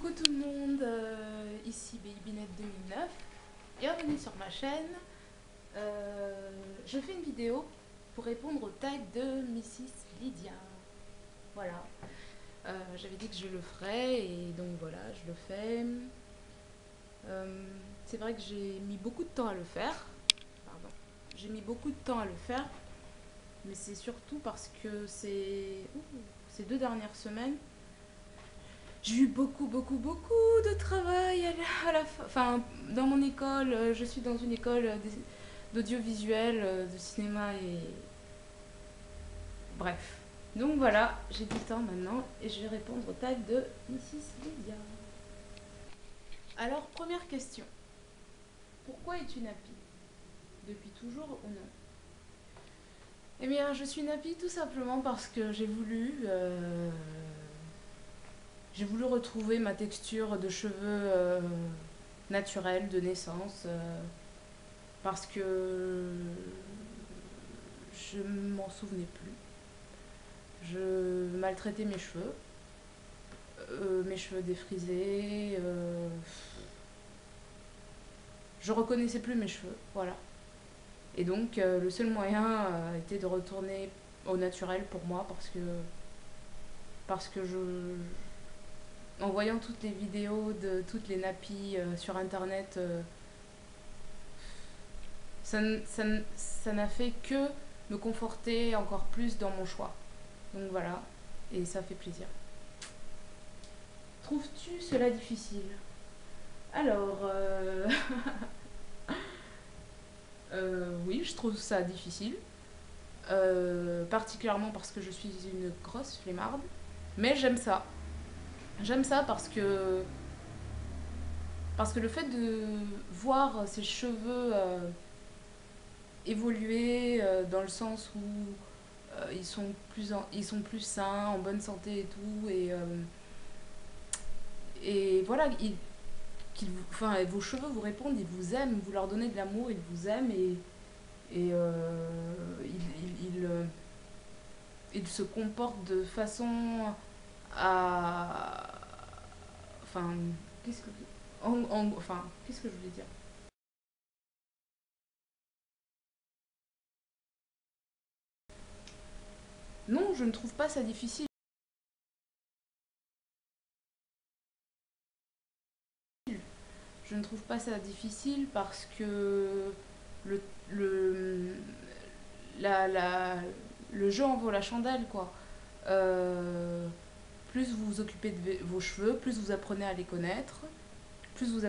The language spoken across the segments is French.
Coucou tout le monde, ici Babynette 2009, bienvenue sur ma chaîne. Je fais une vidéo pour répondre au tag de Mrs Lydia. Voilà, j'avais dit que je le ferais et donc voilà, je le fais. C'est vrai que j'ai mis beaucoup de temps à le faire, pardon, j'ai mis beaucoup de temps à le faire, mais c'est surtout parce que ces 2 dernières semaines, j'ai eu beaucoup de travail enfin, dans mon école. Je suis dans une école d'audiovisuel, de cinéma et... Bref. Donc voilà, j'ai du temps maintenant et je vais répondre au tag de Mrs Lydia. Alors, première question. Pourquoi es-tu nappie? Depuis toujours ou non? Eh bien, je suis nappie tout simplement parce que j'ai voulu retrouver ma texture de cheveux naturelle de naissance, parce que je m'en souvenais plus. Je maltraitais mes cheveux défrisés, je reconnaissais plus mes cheveux, voilà. Et donc le seul moyen était de retourner au naturel pour moi, parce que en voyant toutes les vidéos de toutes les nappies sur internet, ça n'a fait que me conforter encore plus dans mon choix. Donc voilà, et ça fait plaisir. Trouves-tu cela difficile? Alors, oui, je trouve ça difficile. Particulièrement parce que je suis une grosse flemmarde. Mais j'aime ça. J'aime ça parce que le fait de voir ses cheveux évoluer dans le sens où ils sont plus sains, en bonne santé et tout, et voilà, enfin, vos cheveux vous répondent, ils vous aiment, vous leur donnez de l'amour, ils vous aiment, ils se comportent de façon à... Enfin, qu'est-ce que... enfin, qu'est-ce que je voulais dire? Non, je ne trouve pas ça difficile. Je ne trouve pas ça difficile parce que le, le, la, le jeu en vaut la chandelle, quoi. Plus vous vous occupez de vos cheveux, plus vous apprenez à les connaître. Plus vous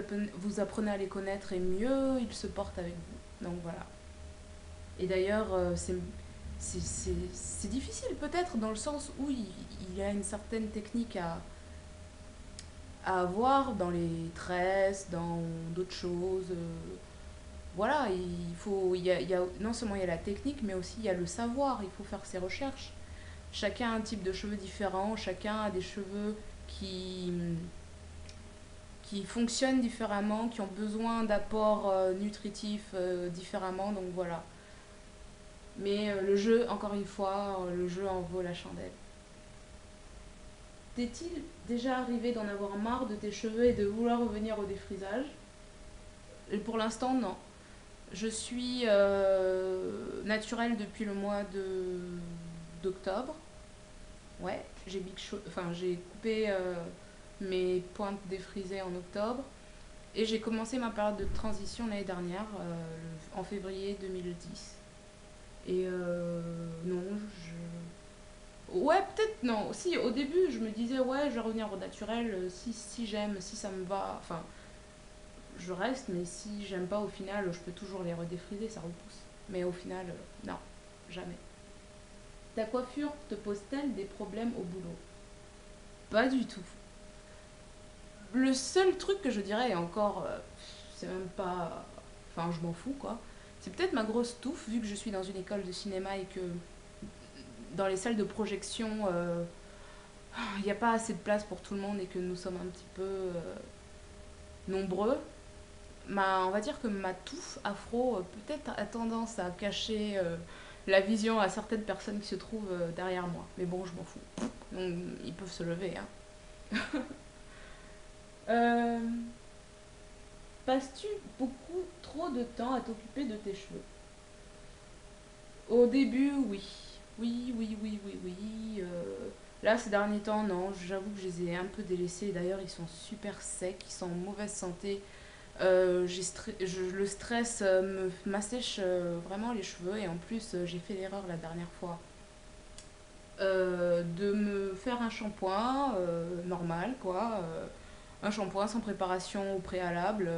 apprenez à les connaître et mieux ils se portent avec vous. Donc voilà. Et d'ailleurs, c'est difficile peut-être dans le sens où il y a une certaine technique à avoir dans les tresses, dans d'autres choses. Voilà, non seulement il y a la technique, mais aussi il y a le savoir. Il faut faire ses recherches. Chacun a un type de cheveux différent, chacun a des cheveux qui, qui fonctionnent différemment, qui ont besoin d'apports nutritifs différemment. Donc voilà. Mais le jeu, encore une fois, le jeu en vaut la chandelle. T'est-il déjà arrivé d'en avoir marre de tes cheveux et de vouloir revenir au défrisage? Et pour l'instant, non. Je suis naturelle depuis le mois d'octobre. Ouais, j'ai coupé mes pointes défrisées en octobre. Et j'ai commencé ma période de transition l'année dernière, en février 2010. Et non, ouais, peut-être non. Si, au début, je me disais, ouais, je vais revenir au naturel, si j'aime, si ça me va. Enfin, je reste, mais si j'aime pas, au final, je peux toujours les redéfriser, ça repousse. Mais au final, non, jamais. Ta coiffure te pose-t-elle des problèmes au boulot? Pas du tout. Le seul truc que je dirais, et encore, c'est même pas. Enfin, je m'en fous, quoi. C'est peut-être ma grosse touffe, vu que je suis dans une école de cinéma et que dans les salles de projection, il n'y a pas assez de place pour tout le monde et que nous sommes un petit peu nombreux. On va dire que ma touffe afro peut-être a tendance à cacher la vision à certaines personnes qui se trouvent derrière moi. Mais bon, je m'en fous. Donc, ils peuvent se lever. Hein. Euh, Passes-tu beaucoup trop de temps à t'occuper de tes cheveux? Au début, oui. Oui, oui, oui, oui, oui. Là, ces derniers temps, non. J'avoue que je les ai un peu délaissés. D'ailleurs, ils sont super secs, ils sont en mauvaise santé. Le stress m'assèche vraiment les cheveux. Et en plus, j'ai fait l'erreur la dernière fois de me faire un shampoing normal, quoi. Un shampoing sans préparation au préalable.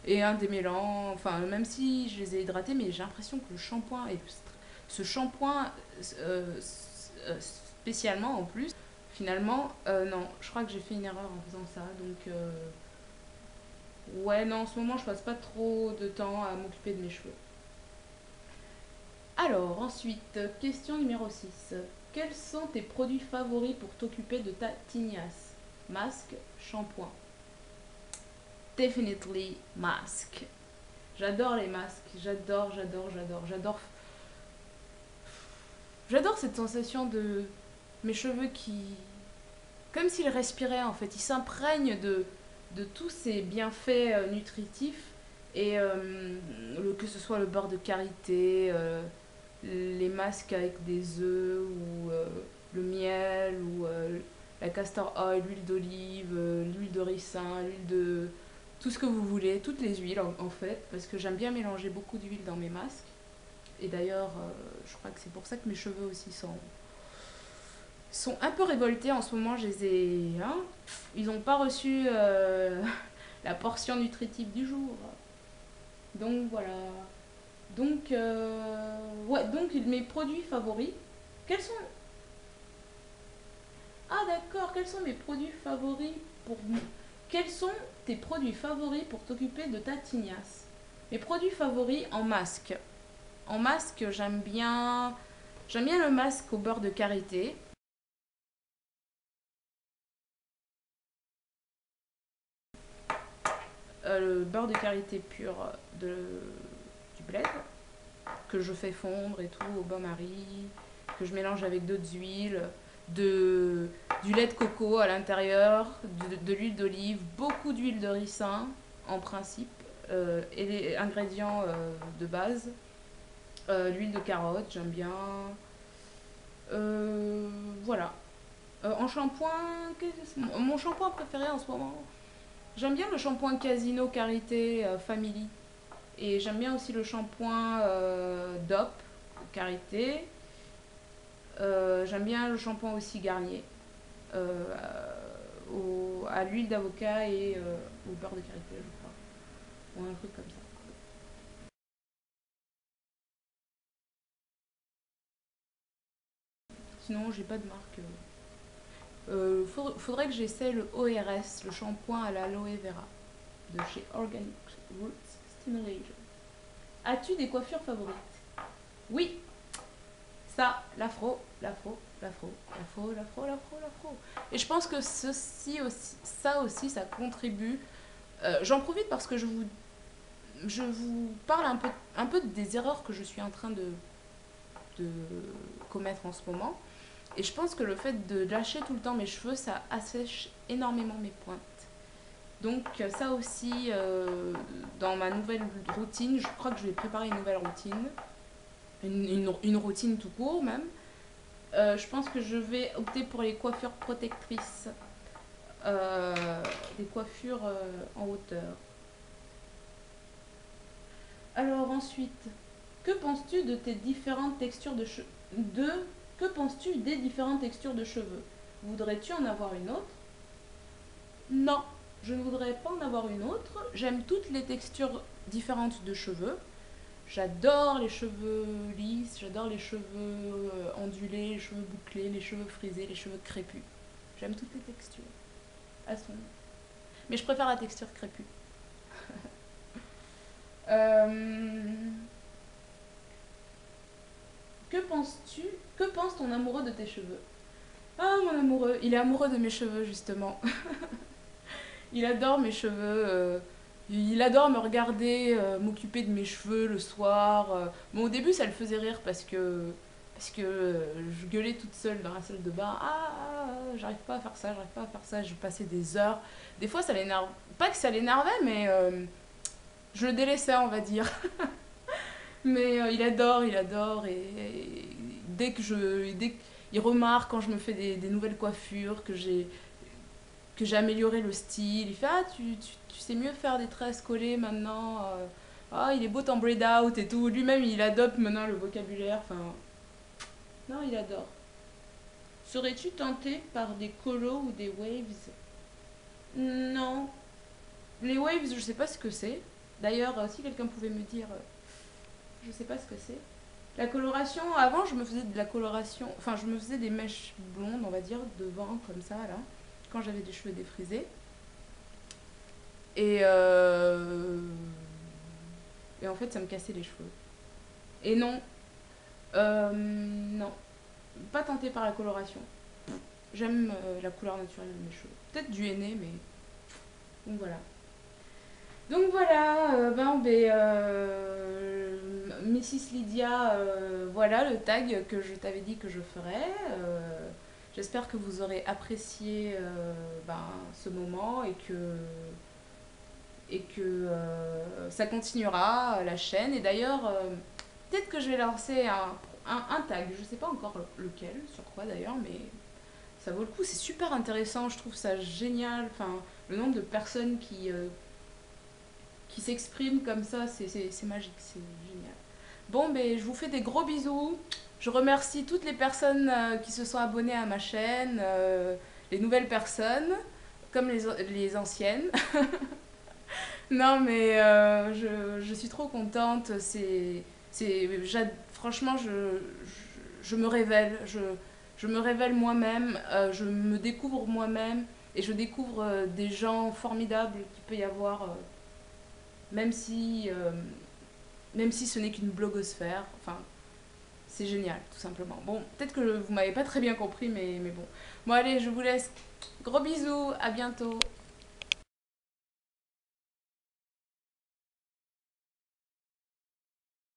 Et un démêlant. Enfin, même si je les ai hydratés, mais j'ai l'impression que le shampoing et ce shampoing spécialement en plus, finalement, non, je crois que j'ai fait une erreur en faisant ça. Donc, ouais, non, en ce moment, je passe pas trop de temps à m'occuper de mes cheveux. Alors, ensuite, question numéro 6. Quels sont tes produits favoris pour t'occuper de ta tignasse? Masque, shampoing. Definitely masque. J'adore les masques. J'adore, j'adore, j'adore. J'adore cette sensation de mes cheveux qui, comme s'ils respiraient en fait, ils s'imprègnent de tous ces bienfaits nutritifs et que ce soit le beurre de karité, les masques avec des œufs ou le miel ou la castor oil, l'huile d'olive, l'huile de ricin, l'huile de tout ce que vous voulez, toutes les huiles en fait, parce que j'aime bien mélanger beaucoup d'huile dans mes masques. Et d'ailleurs, je crois que c'est pour ça que mes cheveux aussi sont un peu révoltés en ce moment. Je les ai, hein, ils n'ont pas reçu la portion nutritive du jour. Donc voilà. Donc, ouais, donc mes produits favoris. Quels sont. Ah d'accord, quels sont mes produits favoris pour. Quels sont tes produits favoris pour t'occuper de ta tignasse? Mes produits favoris en masque. En masque, j'aime bien. J'aime bien le masque au beurre de karité. Le beurre de karité pur du bled, que je fais fondre et tout au bain-marie, que je mélange avec d'autres huiles, de, du lait de coco à l'intérieur, de l'huile d'olive, beaucoup d'huile de ricin en principe, et les ingrédients de base. L'huile de carotte, j'aime bien. Euh, voilà. En shampoing, mon shampoing préféré en ce moment, j'aime bien le shampoing Casino Karité Family. Et j'aime bien aussi le shampoing DOP Karité. J'aime bien le shampoing aussi Garnier. euh, à l'huile d'avocat et au beurre de karité, je crois. Ou un truc comme ça. Sinon, j'ai pas de marque. Faudrait que j'essaie le ORS, le shampoing à l'aloe vera, de chez Organic Roots Stimulator. As-tu des coiffures favorites? Oui, ça, l'afro, l'afro, l'afro, l'afro, l'afro, l'afro, l'afro. Et je pense que ça aussi, ça contribue. J'en profite parce que je vous parle un peu des erreurs que je suis en train de commettre en ce moment. Et je pense que le fait de lâcher tout le temps mes cheveux, ça assèche énormément mes pointes. Donc ça aussi, dans ma nouvelle routine, je crois que je vais préparer une nouvelle routine, une routine tout court même. Je pense que je vais opter pour les coiffures protectrices, des coiffures en hauteur. Alors ensuite, que penses-tu de tes différentes textures de cheveux de Que penses-tu des différentes textures de cheveux? Voudrais-tu en avoir une autre? Non, je ne voudrais pas en avoir une autre. J'aime toutes les textures différentes de cheveux. J'adore les cheveux lisses, j'adore les cheveux ondulés, les cheveux bouclés, les cheveux frisés, les cheveux crépus. J'aime toutes les textures. Elles sont... Mais je préfère la texture crépue. Euh, que penses-tu Que pense ton amoureux de tes cheveux? Ah, mon amoureux, il est amoureux de mes cheveux justement. Il adore mes cheveux. Il adore me regarder, m'occuper de mes cheveux le soir. Bon, au début, ça le faisait rire parce que parce que je gueulais toute seule dans la salle de bain. J'arrive pas à faire ça, j'arrive pas à faire ça. Je passais des heures. Des fois, ça l'énerve. Pas que ça l'énervait, mais je le délaissais, on va dire. Mais il adore, il adore. Et dès que il remarque quand je me fais des nouvelles coiffures, que j'ai amélioré le style. Il fait ah, tu sais mieux faire des tresses collées maintenant. Il est beau ton braid out et tout. Lui-même, il adopte maintenant le vocabulaire. Enfin, non, il adore. Serais-tu tenté par des colos ou des waves? Non. Les waves, je sais pas ce que c'est. D'ailleurs, si quelqu'un pouvait me dire, je sais pas ce que c'est. La coloration, avant, je me faisais de la coloration. Enfin, je me faisais des mèches blondes, on va dire, devant, comme ça, là. Quand j'avais des cheveux défrisés. Et, et en fait, ça me cassait les cheveux. Et non, non, pas tenté par la coloration. J'aime la couleur naturelle de mes cheveux. Peut-être du henné, mais donc voilà. Donc voilà, Mrs. Lydia, voilà le tag que je t'avais dit que je ferais. J'espère que vous aurez apprécié ce moment et que ça continuera la chaîne. Et d'ailleurs, peut-être que je vais lancer un tag, je sais pas encore lequel, sur quoi d'ailleurs, mais ça vaut le coup, c'est super intéressant, je trouve ça génial. Enfin, le nombre de personnes qui s'expriment comme ça, c'est magique, c'est génial. Bon, ben, je vous fais des gros bisous. Je remercie toutes les personnes qui se sont abonnées à ma chaîne, les nouvelles personnes, comme les anciennes. Non, mais je suis trop contente. Franchement, je me révèle. Je me révèle moi-même. Je me découvre moi-même. Et je découvre des gens formidables qu'il peut y avoir, même si, euh, même si ce n'est qu'une blogosphère. Enfin, c'est génial, tout simplement. Bon, peut-être que vous m'avez pas très bien compris, mais bon. Bon, allez, je vous laisse. Gros bisous, à bientôt.